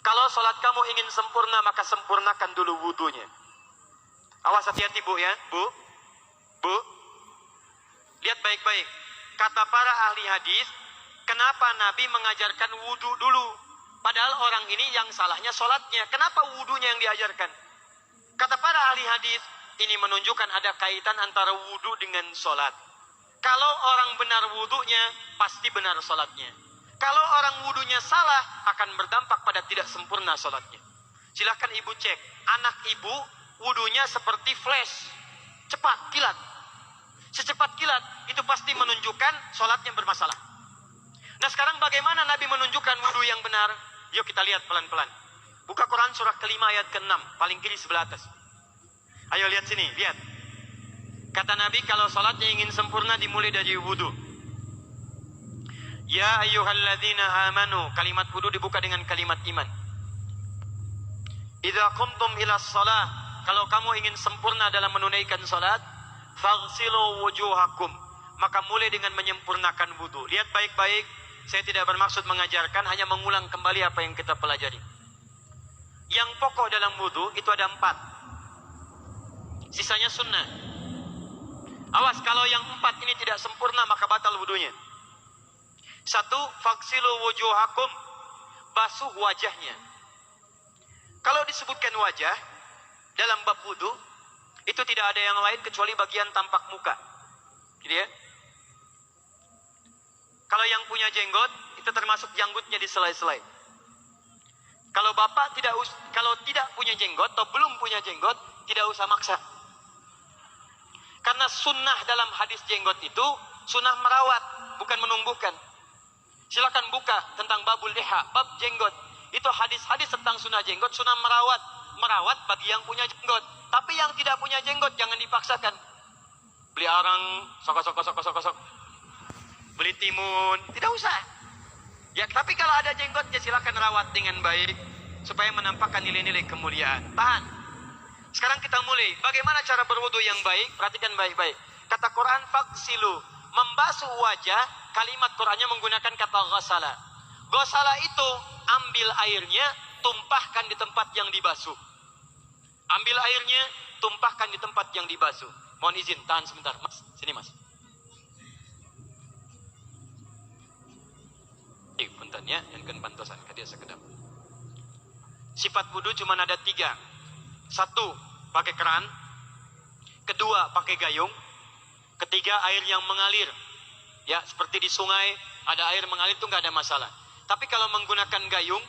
Kalau sholat kamu ingin sempurna, maka sempurnakan dulu wudunya. Awas, hati-hati bu ya, bu, lihat baik-baik. Kata para ahli hadis, kenapa Nabi mengajarkan wudu dulu? Padahal orang ini yang salahnya sholatnya. Kenapa wudunya yang diajarkan? Kata para ahli hadis, ini menunjukkan ada kaitan antara wudu dengan sholat. Kalau orang benar wudunya, pasti benar sholatnya. Kalau orang wudunya salah, akan berdampak pada tidak sempurna sholatnya. Silahkan ibu cek, anak ibu wudunya seperti flash, cepat, kilat. Secepat kilat, itu pasti menunjukkan sholatnya bermasalah. Nah sekarang bagaimana Nabi menunjukkan wudu yang benar? Yuk kita lihat pelan-pelan. Buka Quran surah kelima ayat ke-6, paling kiri sebelah atas. Ayo lihat sini, lihat. Kata Nabi kalau sholatnya ingin sempurna dimulai dari wudu. Ya ayyuhalladzina amanu, kalimat wudu dibuka dengan kalimat iman. Idza qumtum ila shalah, kalau kamu ingin sempurna dalam menunaikan salat, faghsilu wujuhakum, maka mulai dengan menyempurnakan wudu. Lihat baik-baik, saya tidak bermaksud mengajarkan, hanya mengulang kembali apa yang kita pelajari. Yang pokok dalam wudu itu ada 4. Sisanya sunnah. Awas kalau yang 4 ini tidak sempurna maka batal wudunya. 1, faghsilu wujuhakum, basuh wajahnya. Kalau disebutkan wajah dalam bab wudu, itu tidak ada yang lain kecuali bagian tampak muka. Gitu ya. Kalau yang punya jenggot, itu termasuk janggutnya di selai-selai. Kalau bapak kalau tidak punya jenggot atau belum punya jenggot, tidak usah maksa. Karena sunnah dalam hadis jenggot itu sunnah merawat, bukan menumbuhkan. Silakan buka tentang babul liha, bab jenggot. Itu hadis-hadis tentang sunnah jenggot, sunnah merawat bagi yang punya jenggot. Tapi yang tidak punya jenggot jangan dipaksakan. Beli arang, sok. Beli timun, tidak usah. Ya, tapi kalau ada jenggotnya silakan rawat dengan baik supaya menampakkan nilai-nilai kemuliaan. Tahan. Sekarang kita mulai. Bagaimana cara berwudu yang baik? Perhatikan baik-baik. Kata Quran faghsilu, membasuh wajah, kalimat Qurannya menggunakan kata ghasala. Ghasala itu ambil airnya, tumpahkan di tempat yang dibasuh. Ambil airnya, tumpahkan di tempat yang dibasuh. Mohon izin, tahan sebentar. Mas, sini mas. Puntennya, yang kan pantosan, kadia sekedap. Sifat wudu cuma ada 3. 1, pakai keran. 2, pakai gayung. 3, air yang mengalir. Ya, seperti di sungai, ada air mengalir itu nggak ada masalah. Tapi kalau menggunakan gayung,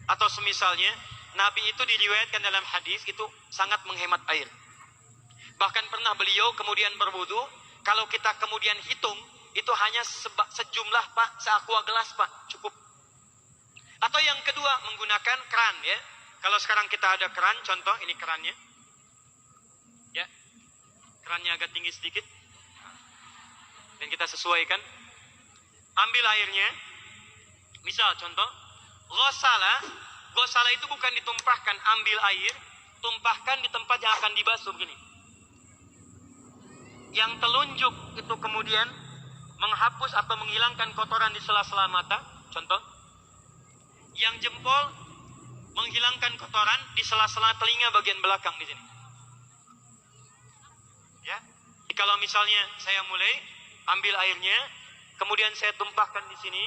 atau semisalnya, Nabi itu diriwayatkan dalam hadis, itu sangat menghemat air. Bahkan pernah beliau kemudian berwudu, kalau kita kemudian hitung, itu hanya sejumlah pak, seaqua gelas pak, cukup. Atau yang kedua, menggunakan keran ya. Kalau sekarang kita ada keran, contoh ini kerannya. Ya, kerannya agak tinggi sedikit. Dan kita sesuaikan. Ambil airnya. Misal contoh, ghasala itu bukan ditumpahkan, ambil air, tumpahkan di tempat yang akan dibasuh begini. Yang telunjuk itu kemudian menghapus atau menghilangkan kotoran di sela-sela mata, contoh. Yang jempol menghilangkan kotoran di sela-sela telinga bagian belakang di sini. Ya. Kalau misalnya saya mulai ambil airnya, kemudian saya tumpahkan di sini,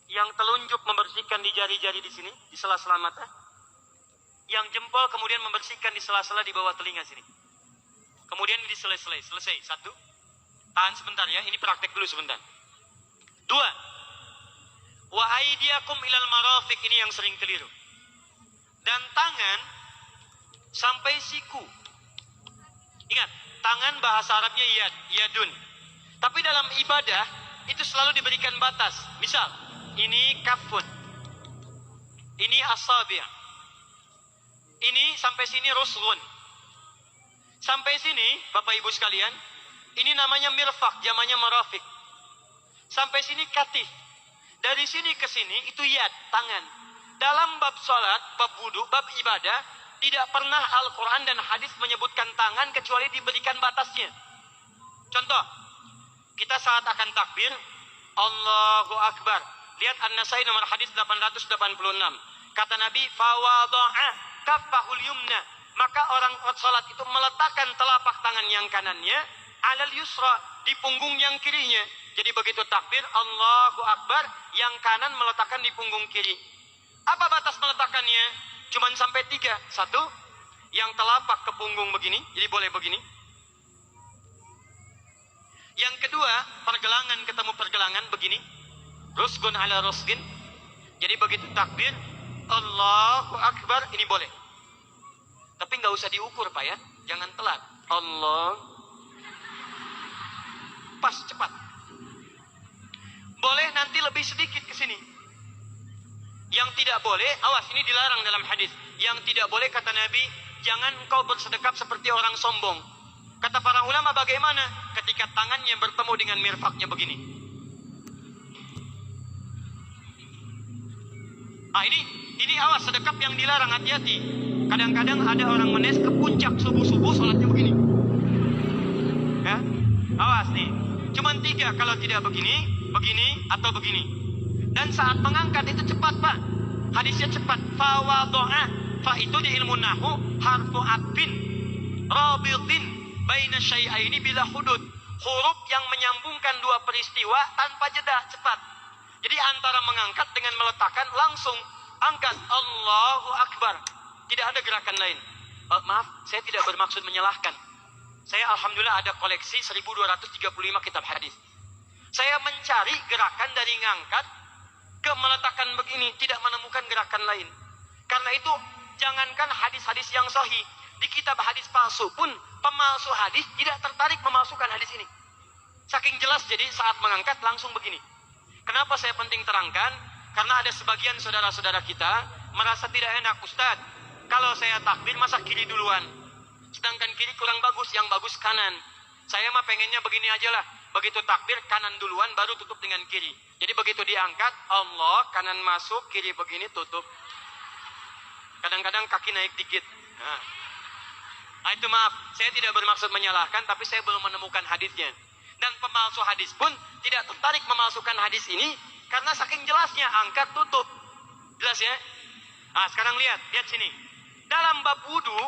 yang telunjuk membersihkan di jari-jari di sini, di sela-sela mata. Yang jempol kemudian membersihkan di sela-sela di bawah telinga sini. Kemudian di selesai. 1. Tahan sebentar ya, ini praktek dulu sebentar. 2. Wa aidiakum ilal marafiq, ini yang sering keliru. Dan tangan sampai siku. Ingat, tangan bahasa Arabnya yadun. Tapi dalam ibadah itu selalu diberikan batas. Misal, ini kafun. Ini asabi'. Ini sampai sini ruslun. Sampai sini, Bapak Ibu sekalian, ini namanya mirfaq, jamannya marafiq. Sampai sini katif. Dari sini ke sini itu yad, tangan. Dalam bab salat, bab wudu, bab ibadah, tidak pernah Al-Quran dan hadis menyebutkan tangan kecuali diberikan batasnya. Contoh, kita saat akan takbir, Allahu Akbar. Lihat An-Nasai nomor hadis 886. Kata Nabi, fawadha'a kaffahul yumna. Maka orang salat itu meletakkan telapak tangan yang kanannya alal yusra, di punggung yang kirinya. Jadi begitu takbir Allahu Akbar, yang kanan meletakkan di punggung kiri. Apa batas meletakkannya? Cuman sampai 3. 1, yang telapak ke punggung begini, jadi boleh begini. Yang kedua, pergelangan ketemu pergelangan begini. Rusgun ala rusgin. Jadi begitu takbir Allahu Akbar, ini boleh. Tapi nggak usah diukur Pak ya, jangan telat. Allah, pas cepat. Boleh nanti lebih sedikit ke sini. Yang tidak boleh, awas, ini dilarang dalam hadis. Yang tidak boleh kata Nabi, jangan engkau bersedekap seperti orang sombong. Kata para ulama bagaimana? Ketika tangannya bertemu dengan mirfaknya begini. Ini awas, sedekap yang dilarang, hati-hati. Kadang-kadang ada orang menes ke puncak subuh-subuh sholatnya begini. Ya, awas nih. Cuman 3, kalau tidak begini, begini, atau begini. Dan saat mengangkat itu cepat Pak. Hadisnya cepat. Fawadha'a. Fa itu di ilmu nahu harfu atfin rabitin baina syai'aini bila hudud. Huruf yang menyambungkan dua peristiwa tanpa jeda, cepat. Jadi antara mengangkat dengan meletakkan langsung angkat Allahu Akbar. Tidak ada gerakan lain. Maaf, saya tidak bermaksud menyalahkan. Saya alhamdulillah ada koleksi 1235 kitab hadis. Saya mencari gerakan dari ngangkat ke meletakkan begini, tidak menemukan gerakan lain. Karena itu jangankan hadis-hadis yang sahih, di kitab hadis palsu pun pemalsu hadis tidak tertarik memasukkan hadis ini. Saking jelas, jadi saat mengangkat langsung begini. Kenapa saya penting terangkan? Karena ada sebagian saudara-saudara kita merasa tidak enak, Ustadz, kalau saya takbir masa kiri duluan, sedangkan kiri kurang bagus, yang bagus kanan. Saya mah pengennya begini aja lah. Begitu takbir kanan duluan baru tutup dengan kiri. Jadi begitu diangkat Allah, kanan masuk, kiri begini tutup. Kadang-kadang kaki naik dikit. Nah, itu maaf, saya tidak bermaksud menyalahkan, tapi saya belum menemukan hadisnya. Dan pemalsu hadis pun tidak tertarik memasukkan hadis ini karena saking jelasnya angkat tutup. Jelas ya? Nah, sekarang lihat sini. Dalam bab wudu,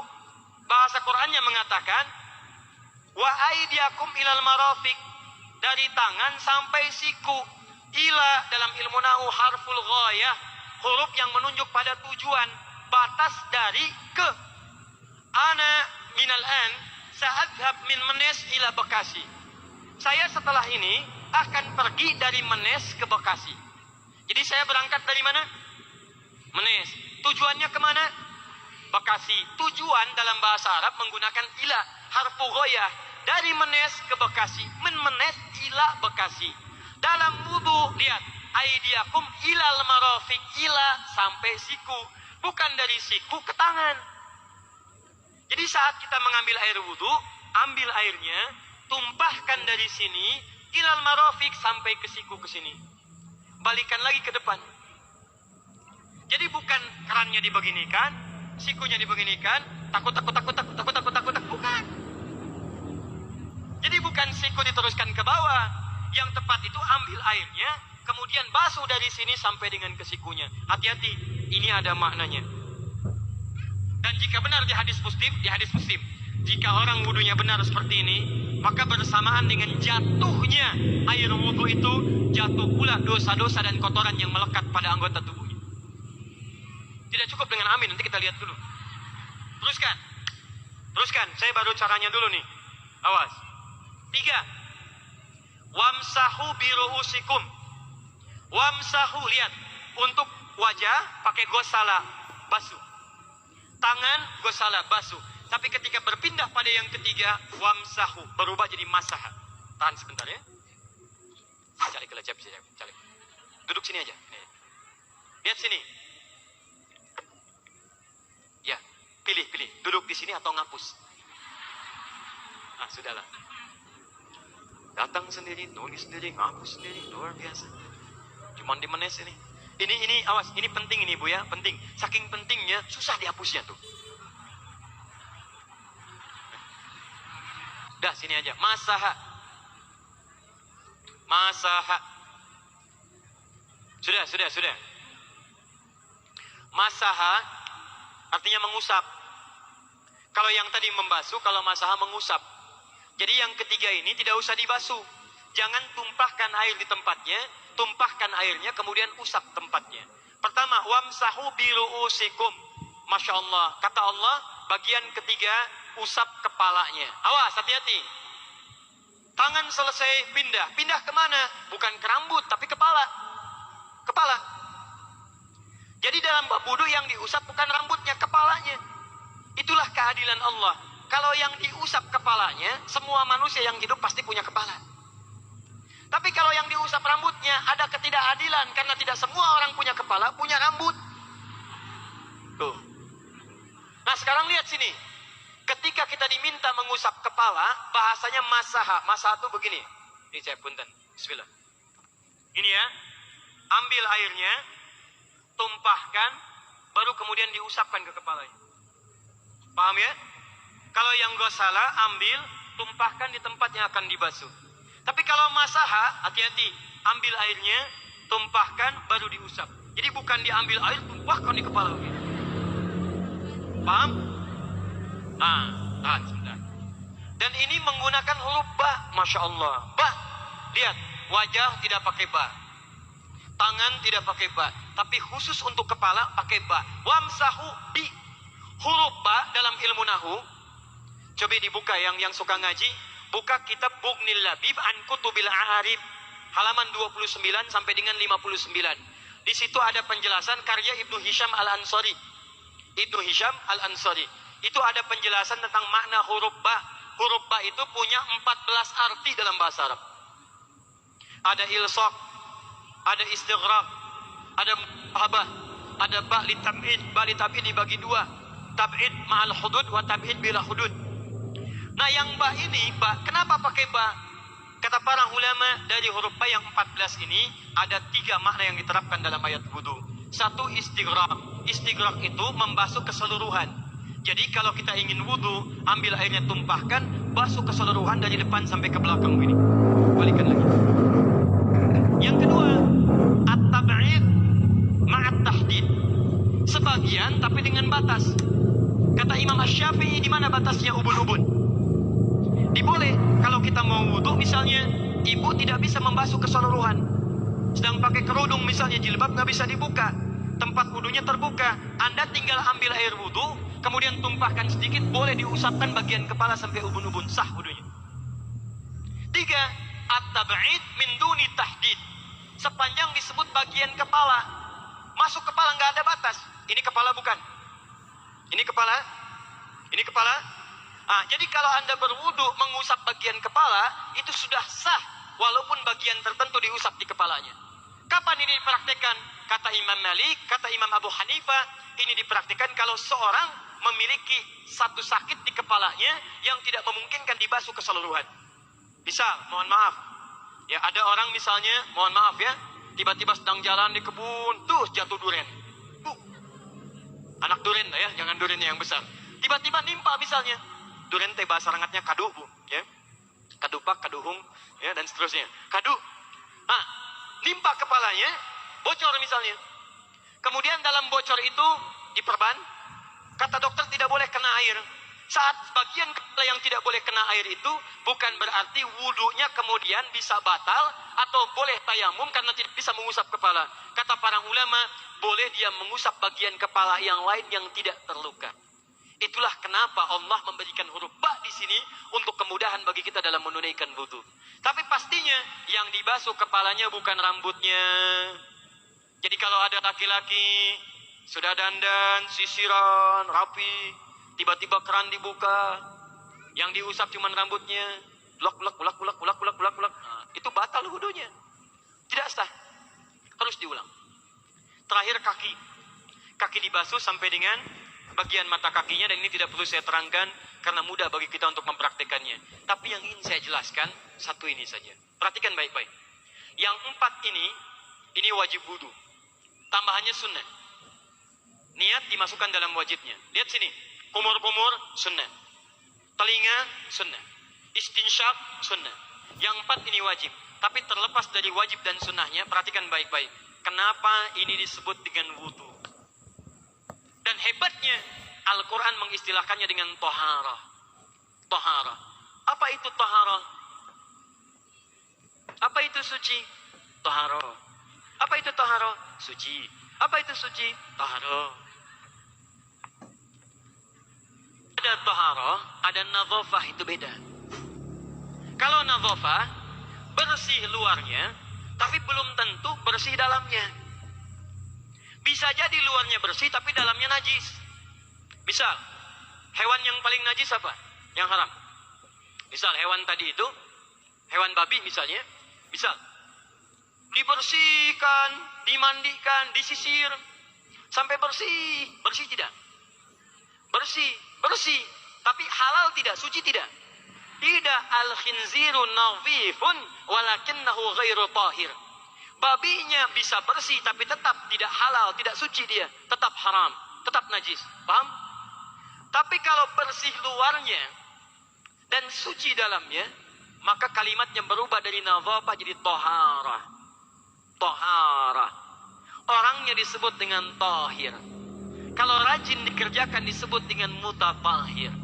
bahasa Qur'annya mengatakan wa aidiakum ilal marafiq, dari tangan sampai siku. Ila dalam ilmu nahu harful ghayah, huruf yang menunjuk pada tujuan, batas dari ke. Ana minal an sa'adhab min Menes ila Bekasi. Saya setelah ini akan pergi dari Menes ke Bekasi. Jadi saya berangkat dari mana? Menes. Tujuannya kemana? Bekasi. Tujuan dalam bahasa Arab menggunakan ila, harfu ghayah. Dari Menes ke Bekasi. Min Menes ila Bekasi. Dalam wudu, lihat. Aidiakum ilal marafiq, ila sampai siku. Bukan dari siku ke tangan. Jadi saat kita mengambil air wudu, ambil airnya, tumpahkan dari sini ilal marafiq sampai ke siku ke sini. Balikan lagi ke depan. Jadi bukan kerannya dibeginikan, sikunya dibeginikan, takut, bukan. Jadi bukan siku diteruskan ke bawah. Yang tepat itu ambil airnya, kemudian basuh dari sini sampai dengan ke sikunya. Hati-hati, ini ada maknanya. Dan jika benar di hadis Muslim, jika orang wudunya benar seperti ini, maka bersamaan dengan jatuhnya air wudu itu, jatuh pula dosa-dosa dan kotoran yang melekat pada anggota tubuhnya. Tidak cukup dengan amin, nanti kita lihat dulu. Teruskan, saya baru caranya dulu nih. Awas. 3. Wamsahu biru'usikum. Wamsahu, lihat. Untuk wajah pakai gosala, basuh. Tangan gosala, basuh. Tapi ketika berpindah pada yang ketiga, wamsahu, berubah jadi masah. Tahan sebentar ya. Cari kelecap, cari. Duduk sini aja. Nih. Lihat sini. Ya, pilih. Duduk di sini atau ngapus. Sudahlah. Datang sendiri, nulis sendiri, ngapus sendiri, luar biasa. Cuman di menes ini. Ini awas, ini penting ini Bu ya, penting. Saking pentingnya susah dihapusnya tuh. Dah sini aja. Masaha. Masaha. Sudah. Masaha artinya mengusap. Kalau yang tadi membasuh, kalau masaha mengusap. Jadi yang ketiga ini tidak usah dibasuh. Jangan tumpahkan air di tempatnya, tumpahkan airnya kemudian usap tempatnya. Pertama, wamsahu biru'usikum. Masya Allah, kata Allah, bagian ketiga usap kepalanya. Awas, hati-hati. Tangan selesai pindah kemana? Bukan ke rambut, tapi kepala. Jadi dalam bab wudu yang diusap bukan rambutnya, kepalanya. Itulah keadilan Allah. Kalau yang diusap kepalanya, semua manusia yang hidup pasti punya kepala. Tapi kalau yang diusap rambutnya, ada ketidakadilan. Karena tidak semua orang punya kepala, punya rambut. Tuh. Nah sekarang lihat sini. Ketika kita diminta mengusap kepala, bahasanya masaha. Masaha itu begini. Ini saya punten. Bismillah. Ini ya. Ambil airnya, tumpahkan, baru kemudian diusapkan ke kepalanya. Paham ya? Kalau yang gosala, ambil, tumpahkan di tempat yang akan dibasuh. Tapi kalau masaha, hati-hati. Ambil airnya, tumpahkan, baru diusap. Jadi bukan diambil air, tumpahkan di kepala. Paham? Tahan sebentar. Dan ini menggunakan huruf ba. Masya Allah. Ba. Lihat, wajah tidak pakai ba. Tangan tidak pakai ba. Tapi khusus untuk kepala pakai ba. Wamsahu bi. Huruf ba dalam ilmu nahu. Coba dibuka yang suka ngaji. Buka kitab Bughnil Labib an Kutubil A'arib. Halaman 29 sampai dengan 59. Di situ ada penjelasan karya Ibnu Hisham Al-Ansari. Ibnu Hisham Al-Ansari. Itu ada penjelasan tentang makna huruf ba. Huruf ba itu punya 14 arti dalam bahasa Arab. Ada ilsaq, ada istighraq, ada muhabah, ada ba li tab'id. Ba li tab'id dibagi dua. Tab'id ma'al hudud wa tab'id bila hudud. Nah yang ba ini, ba, kenapa pakai ba? Kata para ulama, dari huruf ba yang 14 ini ada 3 makna yang diterapkan dalam ayat wudu. Satu, istighraq. Istighraq itu membasuh keseluruhan. Jadi kalau kita ingin wudu, ambil airnya tumpahkan, basuh keseluruhan dari depan sampai ke belakang ini. Balikan lagi. Yang kedua, at-tab'id ma'at tahdid. Sebagian tapi dengan batas. Kata Imam Asy-Syafi'i, di mana batasnya ubun-ubun? Diboleh kalau kita mau wudu, misalnya ibu tidak bisa membasuh keseluruhan. Sedang pakai kerudung misalnya, jilbab nggak bisa dibuka. Tempat wudunya terbuka. Anda tinggal ambil air wudu, kemudian tumpahkan sedikit, boleh diusapkan bagian kepala sampai ubun-ubun, sah wudunya. 3, at-tab'id min duni tahdid. Sepanjang disebut bagian kepala, masuk kepala nggak ada batas. Ini kepala bukan? Ini kepala? Ini kepala? Jadi kalau Anda berwudu mengusap bagian kepala, itu sudah sah, walaupun bagian tertentu diusap di kepalanya. Kapan ini dipraktikkan? Kata Imam Malik, kata Imam Abu Hanifah, ini dipraktikkan kalau seorang memiliki satu sakit di kepalanya yang tidak memungkinkan dibasuh keseluruhan. Misal, mohon maaf, ya ada orang misalnya, mohon maaf ya, tiba-tiba sedang jalan di kebun, tuh jatuh duren. Anak duren lah ya, jangan durennya yang besar. Tiba-tiba nimpa misalnya. Duren teh bahasa rangatnya kadu, Bu, ya. Kadupak, kaduhung, ya, dan seterusnya. Kadu. Nimpa kepalanya, bocor misalnya. Kemudian dalam bocor itu diperban, kata dokter tidak boleh kena air. Saat bagian kepala yang tidak boleh kena air itu, bukan berarti wudunya kemudian bisa batal atau boleh tayamum karena tidak bisa mengusap kepala. Kata para ulama, boleh dia mengusap bagian kepala yang lain yang tidak terluka. Itulah kenapa Allah memberikan huruf ba di sini untuk kemudahan bagi kita dalam menunaikan wudu. Tapi pastinya yang dibasuh kepalanya bukan rambutnya. Jadi kalau ada laki-laki sudah dandan, sisiran, rapi, tiba-tiba keran dibuka, yang diusap cuma rambutnya, ulak. Itu batal wudunya. Tidak sah. Harus diulang. Terakhir kaki. Kaki dibasuh sampai dengan bagian mata kakinya, dan ini tidak perlu saya terangkan, karena mudah bagi kita untuk mempraktekannya. Tapi yang ingin saya jelaskan, satu ini saja. Perhatikan baik-baik. Yang 4 ini wajib wudu. Tambahannya sunnah. Niat dimasukkan dalam wajibnya. Lihat sini. Kumur-kumur, sunnah. Telinga, sunnah. Istinsyak, sunnah. Yang 4 ini wajib. Tapi terlepas dari wajib dan sunnahnya, perhatikan baik-baik. Kenapa ini disebut dengan wudu? Dan hebatnya, Al-Quran mengistilahkannya dengan toharah. Toharah. Apa itu toharah? Apa itu suci? Toharah. Apa itu toharah? Suci. Apa itu suci? Toharah. Ada toharah, ada nadhafah, itu beda. Kalau nadhafah, bersih luarnya, tapi belum tentu bersih dalamnya. Bisa jadi luarnya bersih, tapi dalamnya najis. Misal, hewan yang paling najis apa? Yang haram. Misal, hewan tadi itu, hewan babi misalnya, misal, dibersihkan, dimandikan, disisir, sampai bersih. Bersih tidak? Bersih, bersih. Tapi halal tidak? Suci tidak? Tidak. Al-khinziru nadhifun walakinnahu ghairu tahir. Babinya bisa bersih tapi tetap tidak halal, tidak suci dia, tetap haram, tetap najis. Paham? Tapi kalau bersih luarnya dan suci dalamnya, maka kalimatnya berubah dari nadhafah jadi toharah. Toharah. Orangnya disebut dengan tahir. Kalau rajin dikerjakan disebut dengan mutatahhir.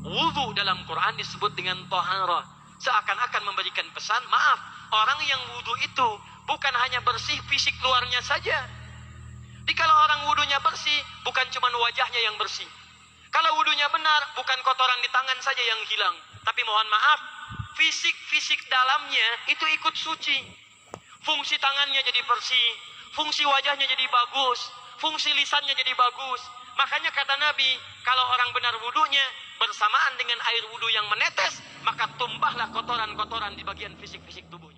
Wudu dalam Quran disebut dengan toharah. Seakan-akan memberikan pesan, maaf, orang yang wudu itu bukan hanya bersih fisik luarnya saja. Jadi kalau orang wudunya bersih, bukan cuma wajahnya yang bersih. Kalau wudunya benar, bukan kotoran di tangan saja yang hilang. Tapi mohon maaf, fisik dalamnya itu ikut suci. Fungsi tangannya jadi bersih, fungsi wajahnya jadi bagus, fungsi lisannya jadi bagus. Makanya kata Nabi, kalau orang benar wudunya bersamaan dengan air wudu yang menetes, maka tumpahlah kotoran-kotoran di bagian fisik-fisik tubuhnya.